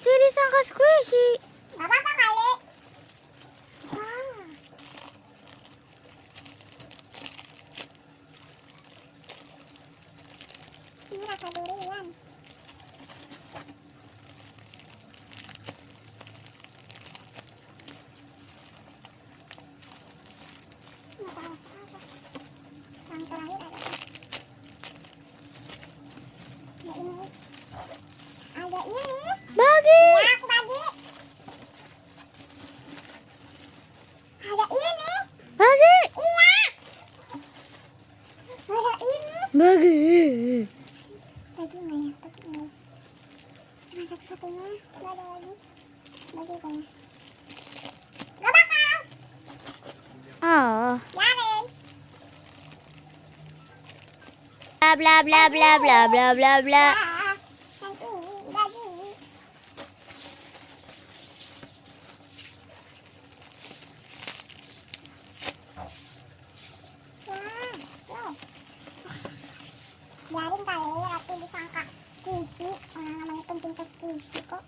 Pasti disangka squishy. Gak apa-apa kali. Ini rasa durian. Yang terakhir ada ini. Ada ini. Bagi. Ya, aku bagi. Ada ini. Bagi. Iya. Ada ini. Bagi. Bagi nggak ya? Bagi nggak ya? Cuma satu-satunya. Nggak ada lagi. Bagi kayaknya. Gak bakal. Oh. Biarin. Bla bla bla bla bla bla bla bla. Ya, nanti dibagi. Wah, biarin kali, nanti disangka squishy. Orang namanya pencinta squishy kok.